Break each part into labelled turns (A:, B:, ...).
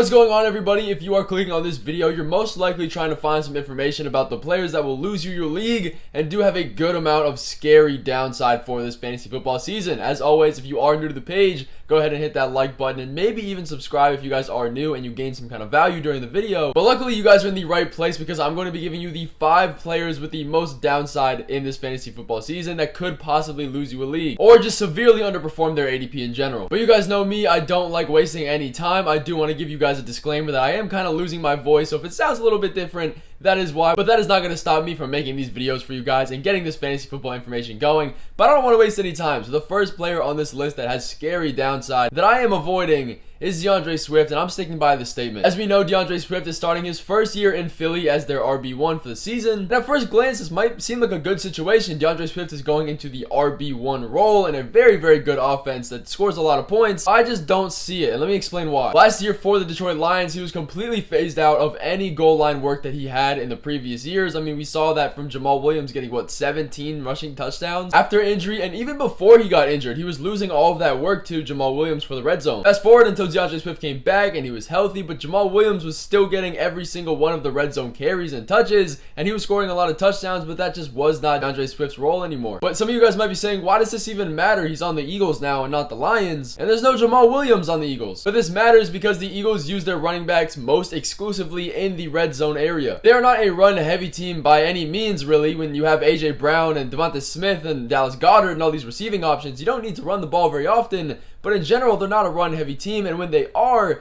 A: What's going on, everybody? If you are clicking on this video, you're most likely trying to find some information about the players that will lose you your league and do have a good amount of scary downside for this fantasy football season. As always, if you are new to the page, go ahead and hit that like button and maybe even subscribe if you guys are new and you gain some kind of value during the video. But luckily, you guys are in the right place because I'm going to be giving you the 5 players with the most downside in this fantasy football season that could possibly lose you a league or just severely underperform their ADP in general. But you guys know me, I don't like wasting any time. I do want to give you guys a disclaimer that I am kind of losing my voice, so if it sounds a little bit different, that is why. But that is not going to stop me from making these videos for you guys and getting this fantasy football information going. But I don't want to waste any time. So the first player on this list that has scary downside that I am avoiding is DeAndre Swift, and I'm sticking by this statement. As we know, DeAndre Swift is starting his first year in Philly as their RB1 for the season. And at first glance, this might seem like a good situation. DeAndre Swift is going into the RB1 role in a very, very good offense that scores a lot of points. I just don't see it, and let me explain why. Last year for the Detroit Lions, he was completely phased out of any goal line work that he had in the previous years. I mean, we saw that from Jamal Williams getting, 17 rushing touchdowns after injury, and even before he got injured, he was losing all of that work to Jamal Williams for the red zone. Fast forward until DeAndre Swift came back and he was healthy, but Jamal Williams was still getting every single one of the red zone carries and touches, and he was scoring a lot of touchdowns, but that just was not DeAndre Swift's role anymore. But some of you guys might be saying, why does this even matter? He's on the Eagles now and not the Lions, and there's no Jamal Williams on the Eagles. But this matters because the Eagles use their running backs most exclusively in the red zone area. They are not a run-heavy team by any means, really. When you have AJ Brown and Devonta Smith and Dallas Goedert and all these receiving options, you don't need to run the ball very often. But in general, they're not a run-heavy team, and when they are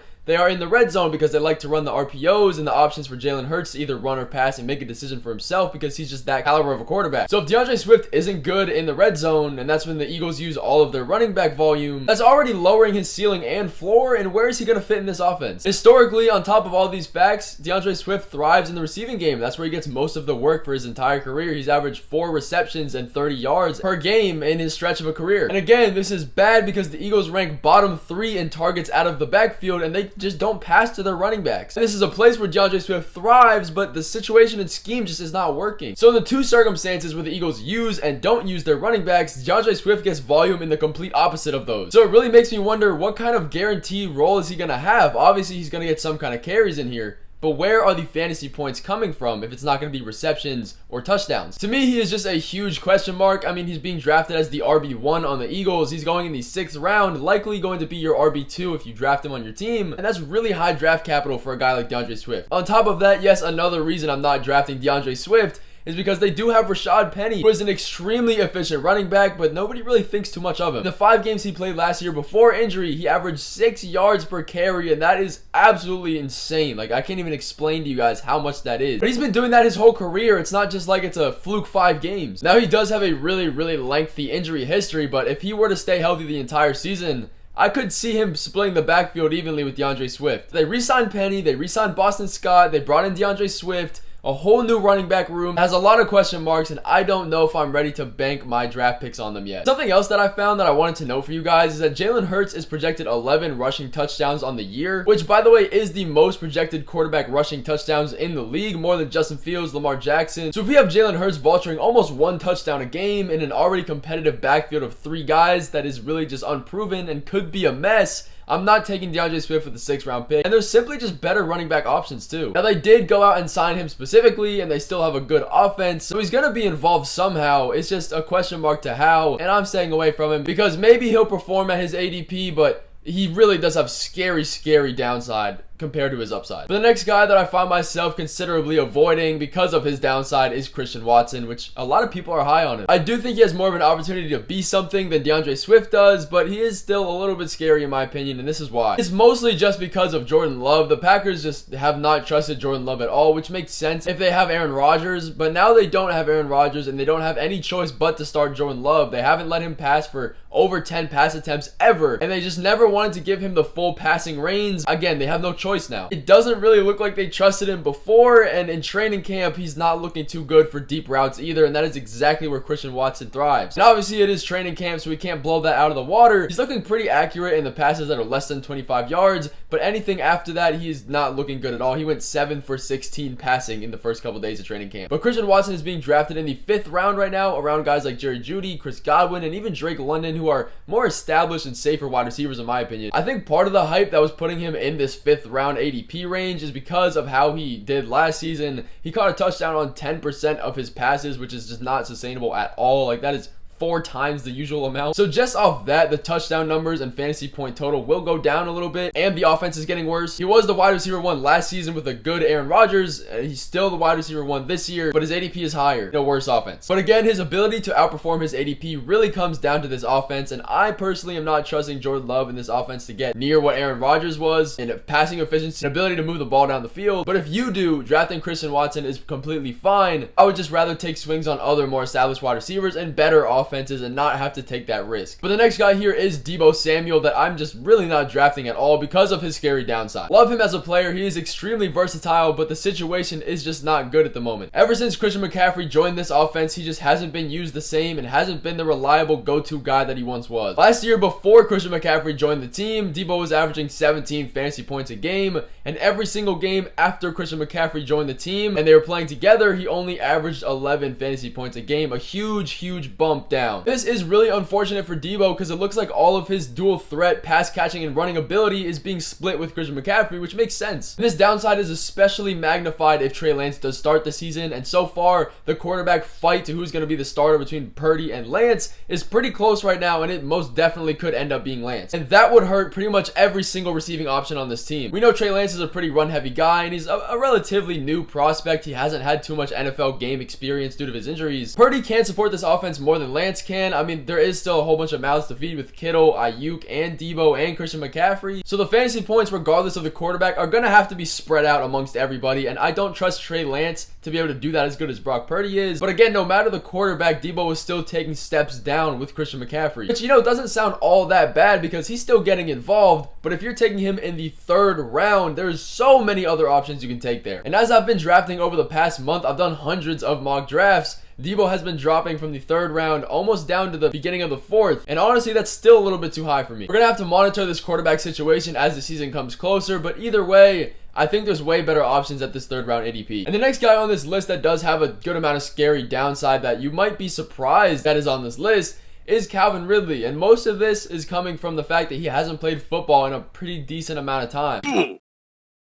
A: in the red zone because they like to run the RPOs and the options for Jalen Hurts to either run or pass and make a decision for himself because he's just that caliber of a quarterback. So if DeAndre Swift isn't good in the red zone, and that's when the Eagles use all of their running back volume, that's already lowering his ceiling and floor, and where is he going to fit in this offense? Historically, on top of all these facts, DeAndre Swift thrives in the receiving game. That's where he gets most of the work for his entire career. He's averaged 4 receptions and 30 yards per game in his stretch of a career. And again, this is bad because the Eagles rank bottom 3 in targets out of the backfield, and they just don't pass to their running backs. And this is a place where DeAndre Swift thrives, but the situation and scheme just is not working. So in the 2 circumstances where the Eagles use and don't use their running backs, DeAndre Swift gets volume in the complete opposite of those. So it really makes me wonder, what kind of guaranteed role is he going to have? Obviously, he's going to get some kind of carries in here, but where are the fantasy points coming from if it's not going to be receptions or touchdowns? To me, he is just a huge question mark. I mean, he's being drafted as the RB1 on the Eagles. He's going in the 6th round, likely going to be your RB2 if you draft him on your team. And that's really high draft capital for a guy like DeAndre Swift. On top of that, yes, another reason I'm not drafting DeAndre Swift is because they do have Rashad Penny, who is an extremely efficient running back, but nobody really thinks too much of him. In the 5 games he played last year before injury, he averaged 6 yards per carry, and that is absolutely insane. Like, I can't even explain to you guys how much that is. But he's been doing that his whole career. It's not just like it's a fluke 5 games. Now, he does have a really, really lengthy injury history, but if he were to stay healthy the entire season, I could see him splitting the backfield evenly with DeAndre Swift. They re-signed Penny, they re-signed Boston Scott, they brought in DeAndre Swift. A whole new running back room, has a lot of question marks, and I don't know if I'm ready to bank my draft picks on them yet. Something else that I found that I wanted to know for you guys is that Jalen Hurts is projected 11 rushing touchdowns on the year, which, by the way, is the most projected quarterback rushing touchdowns in the league, more than Justin Fields, Lamar Jackson. So if we have Jalen Hurts vulturing almost 1 touchdown a game in an already competitive backfield of 3 guys that is really just unproven and could be a mess, I'm not taking DeAndre Swift with the 6th round pick. And there's simply just better running back options too. Now, they did go out and sign him specifically, and they still have a good offense, so he's going to be involved somehow. It's just a question mark to how, and I'm staying away from him because maybe he'll perform at his ADP, but he really does have scary, scary downside compared to his upside. But the next guy that I find myself considerably avoiding because of his downside is Christian Watson, which a lot of people are high on him. I do think he has more of an opportunity to be something than DeAndre Swift does, but he is still a little bit scary in my opinion, and this is why. It's mostly just because of Jordan Love. The Packers just have not trusted Jordan Love at all, which makes sense if they have Aaron Rodgers, but now they don't have Aaron Rodgers, and they don't have any choice but to start Jordan Love. They haven't let him pass for over 10 pass attempts ever, and they just never wanted to give him the full passing reins. Again, they have no choice now. It doesn't really look like they trusted him before, and in training camp, he's not looking too good for deep routes either, and that is exactly where Christian Watson thrives. And obviously, it is training camp, so we can't blow that out of the water. He's looking pretty accurate in the passes that are less than 25 yards, but anything after that, he's not looking good at all. He went 7 for 16 passing in the first couple days of training camp. But Christian Watson is being drafted in the 5th round right now, around guys like Jerry Jeudy, Chris Godwin, and even Drake London, who are more established and safer wide receivers in my opinion. I think part of the hype that was putting him in this 5th round ADP range is because of how he did last season. He caught a touchdown on 10% of his passes, which is just not sustainable at all. Like, that is 4 times the usual amount. So just off that, the touchdown numbers and fantasy point total will go down a little bit, and the offense is getting worse. He was the wide receiver 1 last season with a good Aaron Rodgers. He's still the wide receiver 1 this year, but his ADP is higher. No worse offense. But again, his ability to outperform his ADP really comes down to this offense, and I personally am not trusting Jordan Love in this offense to get near what Aaron Rodgers was in passing efficiency and ability to move the ball down the field. But if you do, drafting Christian Watson is completely fine. I would just rather take swings on other more established wide receivers and better offenses and not have to take that risk. But the next guy here is Deebo Samuel that I'm just really not drafting at all because of his scary downside. Love him as a player. He is extremely versatile, but the situation is just not good at the moment. Ever since Christian McCaffrey joined this offense, he just hasn't been used the same and hasn't been the reliable go-to guy that he once was. Last year, before Christian McCaffrey joined the team, Deebo was averaging 17 fantasy points a game, and every single game after Christian McCaffrey joined the team and they were playing together, he only averaged 11 fantasy points a game, a huge bump down. This is really unfortunate for Deebo because it looks like all of his dual threat pass catching and running ability is being split with Christian McCaffrey, which makes sense. And this downside is especially magnified if Trey Lance does start the season, and so far the quarterback fight to who's going to be the starter between Purdy and Lance is pretty close right now, and it most definitely could end up being Lance, and that would hurt pretty much every single receiving option on this team. We know Trey Lance is a pretty run heavy guy, and he's a relatively new prospect. He hasn't had too much NFL game experience due to his injuries. Purdy can support this offense more than Lance can. I mean, there is still a whole bunch of mouths to feed with Kittle, Ayuk, and Deebo, and Christian McCaffrey. So the fantasy points, regardless of the quarterback, are going to have to be spread out amongst everybody, and I don't trust Trey Lance to be able to do that as good as Brock Purdy is. But again, no matter the quarterback, Deebo is still taking steps down with Christian McCaffrey, which, you know, doesn't sound all that bad because he's still getting involved. But if you're taking him in the 3rd round, there's so many other options you can take there. And as I've been drafting over the past month, I've done hundreds of mock drafts. Deebo has been dropping from the 3rd round almost down to the beginning of the 4th, and honestly that's still a little bit too high for me. We're gonna have to monitor this quarterback situation as the season comes closer, but either way, I think there's way better options at this 3rd round ADP. And the next guy on this list that does have a good amount of scary downside that you might be surprised that is on this list is Calvin Ridley, and most of this is coming from the fact that he hasn't played football in a pretty decent amount of time.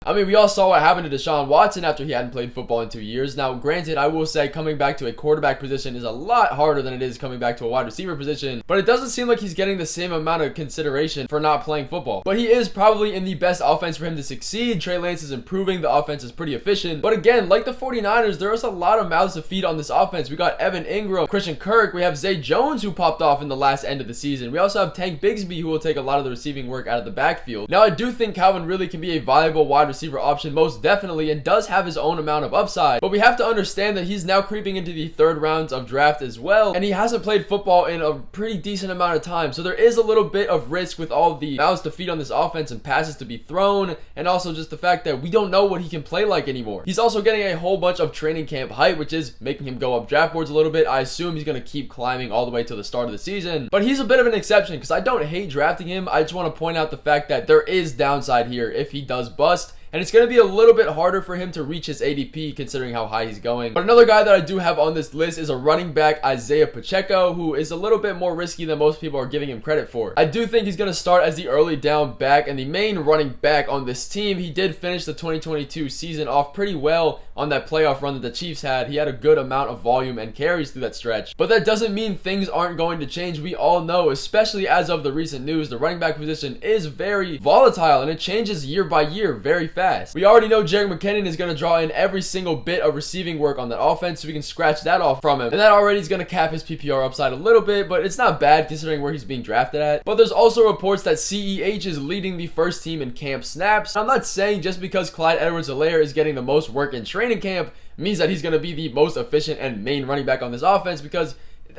A: I mean, we all saw what happened to Deshaun Watson after he hadn't played football in 2 years. Now, granted, I will say coming back to a quarterback position is a lot harder than it is coming back to a wide receiver position, but it doesn't seem like he's getting the same amount of consideration for not playing football. But he is probably in the best offense for him to succeed. Trey Lance is improving. The offense is pretty efficient. But again, like the 49ers, there is a lot of mouths to feed on this offense. We got Evan Ingram, Christian Kirk. We have Zay Jones, who popped off in the last end of the season. We also have Tank Bigsby, who will take a lot of the receiving work out of the backfield. Now, I do think Calvin really can be a valuable wide receiver option, most definitely, and does have his own amount of upside, but we have to understand that he's now creeping into the 3rd rounds of draft as well, and he hasn't played football in a pretty decent amount of time, so there is a little bit of risk with all the mouths to feed on this offense and passes to be thrown, and also just the fact that we don't know what he can play like anymore. He's also getting a whole bunch of training camp hype, which is making him go up draft boards a little bit. I assume he's going to keep climbing all the way to the start of the season, but he's a bit of an exception because I don't hate drafting him. I just want to point out the fact that there is downside here if he does bust, and it's going to be a little bit harder for him to reach his ADP considering how high he's going. But another guy that I do have on this list is a running back, Isaiah Pacheco, who is a little bit more risky than most people are giving him credit for. I do think he's going to start as the early down back and the main running back on this team. He did finish the 2022 season off pretty well on that playoff run that the Chiefs had. He had a good amount of volume and carries through that stretch. But that doesn't mean things aren't going to change. We all know, especially as of the recent news, the running back position is very volatile and it changes year by year very fast. We already know Jerick McKinnon is going to draw in every single bit of receiving work on that offense, so we can scratch that off from him. And that already is going to cap his PPR upside a little bit, but it's not bad considering where he's being drafted at. But there's also reports that CEH is leading the first team in camp snaps. I'm not saying just because Clyde Edwards-Helaire is getting the most work in training camp means that he's going to be the most efficient and main running back on this offense, because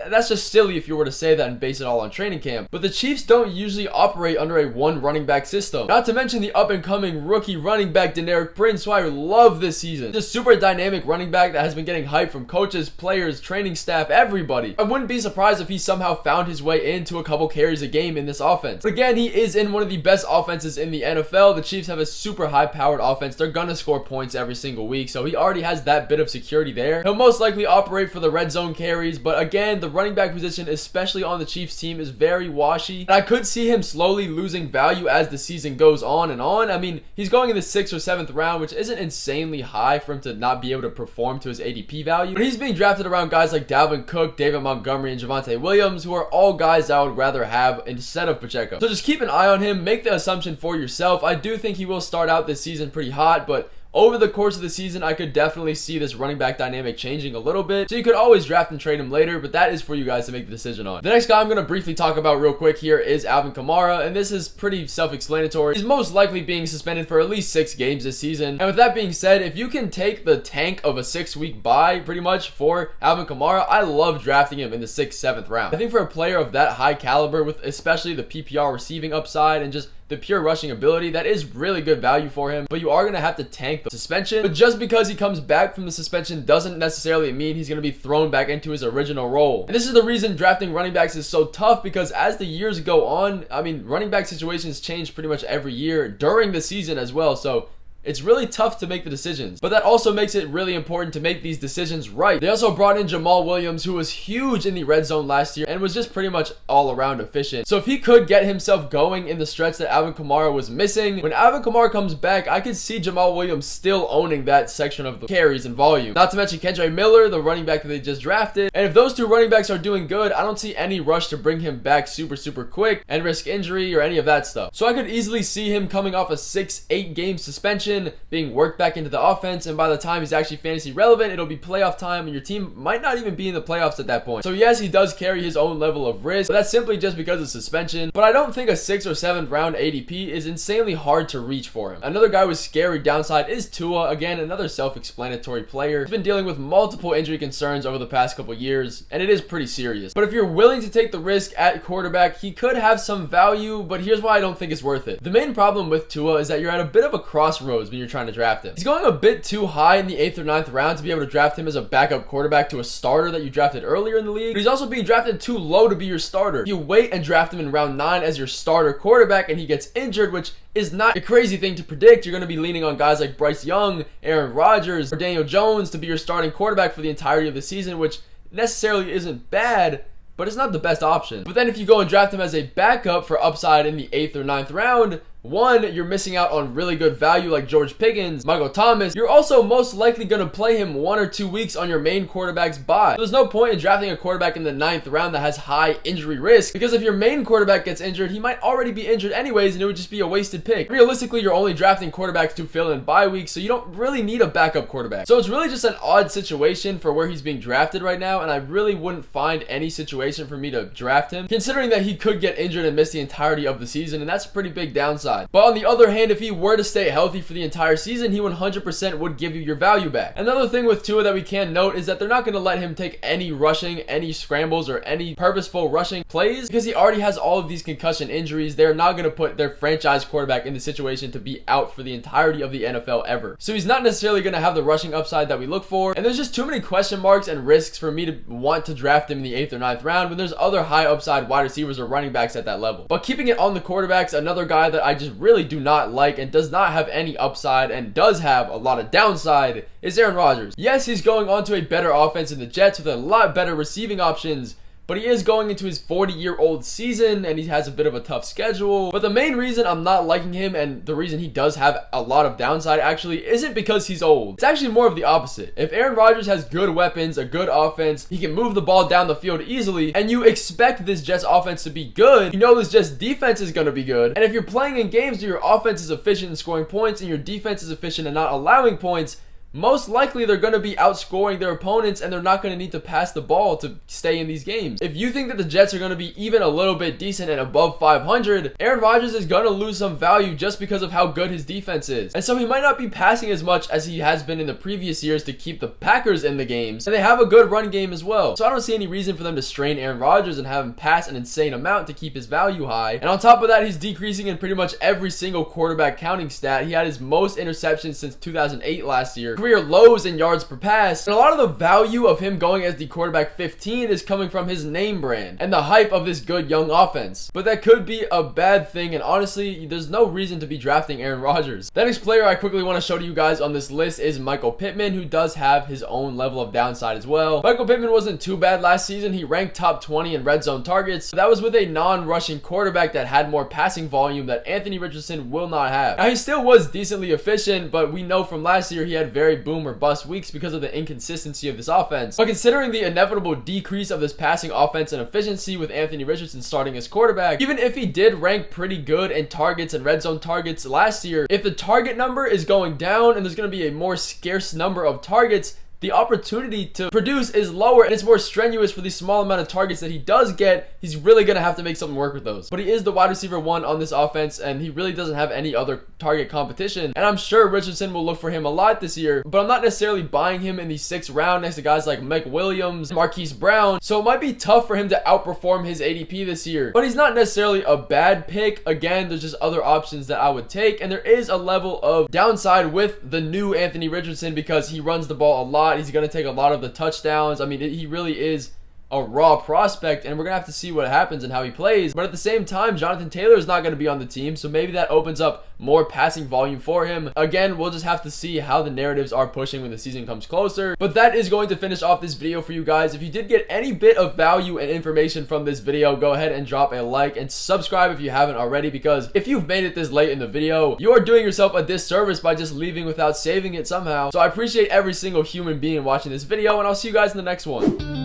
A: that's just silly if you were to say that and base it all on training camp. But the Chiefs don't usually operate under a one running back system. Not to mention the up and coming rookie running back Deneric Prince, who I love this season. Just super dynamic running back that has been getting hype from coaches, players, training staff, everybody. I wouldn't be surprised if he somehow found his way into a couple carries a game in this offense. But again, he is in one of the best offenses in the NFL. The Chiefs have a super high powered offense. They're gonna score points every single week, so he already has that bit of security there. He'll most likely operate for the red zone carries, but again, the the running back position, especially on the Chiefs team, is very washy. And I could see him slowly losing value as the season goes on and on. I mean, he's going in the 6th or 7th round, which isn't insanely high for him to not be able to perform to his ADP value. But he's being drafted around guys like Dalvin Cook, David Montgomery, and Javonte Williams, who are all guys I would rather have instead of Pacheco. So just keep an eye on him, make the assumption for yourself. I do think he will start out this season pretty hot, but over the course of the season, I could definitely see this running back dynamic changing a little bit. So you could always draft and trade him later, but that is for you guys to make the decision on. The next guy I'm going to briefly talk about real quick here is Alvin Kamara, and this is pretty self-explanatory. He's most likely being suspended for at least 6 games this season. And with that being said, if you can take the tank of a 6-week bye pretty much for Alvin Kamara, I love drafting him in the 6th, 7th round. I think for a player of that high caliber, with especially the PPR receiving upside and just the pure rushing ability, that is really good value for him. But you are going to have to tank the suspension. But just because he comes back from the suspension doesn't necessarily mean he's going to be thrown back into his original role. And this is the reason drafting running backs is so tough, because as the years go on, I mean, running back situations change pretty much every year during the season as well. So it's really tough to make the decisions, but that also makes it really important to make these decisions right. They also brought in Jamal Williams, who was huge in the red zone last year and was just pretty much all around efficient. So if he could get himself going in the stretch that Alvin Kamara was missing, when Alvin Kamara comes back, I could see Jamal Williams still owning that section of the carries and volume. Not to mention Kendre Miller, the running back that they just drafted. And if those two running backs are doing good, I don't see any rush to bring him back super quick and risk injury or any of that stuff. So I could easily see him coming off a 6-8 game suspension, being worked back into the offense, and by the time he's actually fantasy relevant, it'll be playoff time and your team might not even be in the playoffs at that point. So yes, he does carry his own level of risk, but that's simply just because of suspension. But I don't think a 6th or 7th round ADP is insanely hard to reach for him. Another guy with scary downside is Tua. Again, another self-explanatory player. He's been dealing with multiple injury concerns over the past couple years, and it is pretty serious. But if you're willing to take the risk at quarterback, he could have some value, but here's why I don't think it's worth it. The main problem with Tua is that you're at a bit of a crossroads when you're trying to draft him. He's going a bit too high in the 8th or 9th round to be able to draft him as a backup quarterback to a starter that you drafted earlier in the league, but he's also being drafted too low to be your starter. You wait and draft him in round 9 as your starter quarterback and he gets injured, which is not a crazy thing to predict. You're going to be leaning on guys like Bryce Young, Aaron Rodgers, or Daniel Jones to be your starting quarterback for the entirety of the season, which necessarily isn't bad, but it's not the best option. But then if you go and draft him as a backup for upside in the 8th or 9th round, one, you're missing out on really good value like George Pickens, Michael Thomas. You're also most likely going to play him 1 or 2 weeks on your main quarterback's bye. So there's no point in drafting a quarterback in the 9th round that has high injury risk, because if your main quarterback gets injured, he might already be injured anyways and it would just be a wasted pick. Realistically, you're only drafting quarterbacks to fill in bye weeks, so you don't really need a backup quarterback. So it's really just an odd situation for where he's being drafted right now, and I really wouldn't find any situation for me to draft him, considering that he could get injured and miss the entirety of the season, and that's a pretty big downside. But on the other hand, if he were to stay healthy for the entire season, he 100% would give you your value back. Another thing with Tua that we can note is that they're not going to let him take any rushing, any scrambles, or any purposeful rushing plays, because he already has all of these concussion injuries. They're not going to put their franchise quarterback in the situation to be out for the entirety of the NFL ever. So he's not necessarily going to have the rushing upside that we look for, and there's just too many question marks and risks for me to want to draft him in the 8th or 9th round when there's other high upside wide receivers or running backs at that level. But keeping it on the quarterbacks, another guy that I just really do not like and does not have any upside and does have a lot of downside is Aaron Rodgers. Yes, he's going on to a better offense in the Jets with a lot better receiving options, but he is going into his 40-year-old season and he has a bit of a tough schedule. But the main reason I'm not liking him, and the reason he does have a lot of downside actually, isn't because he's old. It's actually more of the opposite. If Aaron Rodgers has good weapons, a good offense, he can move the ball down the field easily, and you expect this Jets offense to be good, you know this Jets defense is going to be good. And if you're playing in games where your offense is efficient in scoring points and your defense is efficient in not allowing points, most likely they're going to be outscoring their opponents and they're not going to need to pass the ball to stay in these games. If you think that the Jets are going to be even a little bit decent and above 500, Aaron Rodgers is going to lose some value just because of how good his defense is. And so he might not be passing as much as he has been in the previous years to keep the Packers in the games. And they have a good run game as well. So I don't see any reason for them to strain Aaron Rodgers and have him pass an insane amount to keep his value high. And on top of that, he's decreasing in pretty much every single quarterback counting stat. He had his most interceptions since 2008 last year. career lows in yards per pass. And a lot of the value of him going as the quarterback 15 is coming from his name brand and the hype of this good young offense. But that could be a bad thing, and honestly, there's no reason to be drafting Aaron Rodgers. The next player I quickly want to show to you guys on this list is Michael Pittman, who does have his own level of downside as well. Michael Pittman wasn't too bad last season. He ranked top 20 in red zone targets. That was with a non-rushing quarterback that had more passing volume that Anthony Richardson will not have. Now, he still was decently efficient, but we know from last year he had very boom or bust weeks because of the inconsistency of this offense. But considering the inevitable decrease of this passing offense and efficiency with Anthony Richardson starting as quarterback, even if he did rank pretty good in targets and red zone targets last year, if the target number is going down and there's going to be a more scarce number of targets, the opportunity to produce is lower, and it's more strenuous for the small amount of targets that he does get. He's really going to have to make something work with those. But he is the wide receiver 1 on this offense, and he really doesn't have any other target competition. And I'm sure Richardson will look for him a lot this year, but I'm not necessarily buying him in the 6th round next to guys like Mike Williams, Marquise Brown. So it might be tough for him to outperform his ADP this year. But he's not necessarily a bad pick. Again, there's just other options that I would take, and there is a level of downside with the new Anthony Richardson because he runs the ball a lot. He's going to take a lot of the touchdowns. I mean, he really is a raw prospect, and we're going to have to see what happens and how he plays. But at the same time, Jonathan Taylor is not going to be on the team, so maybe that opens up more passing volume for him. Again, we'll just have to see how the narratives are pushing when the season comes closer. But that is going to finish off this video for you guys. If you did get any bit of value and information from this video, go ahead and drop a like and subscribe if you haven't already, because if you've made it this late in the video, you are doing yourself a disservice by just leaving without saving it somehow. So I appreciate every single human being watching this video, and I'll see you guys in the next one.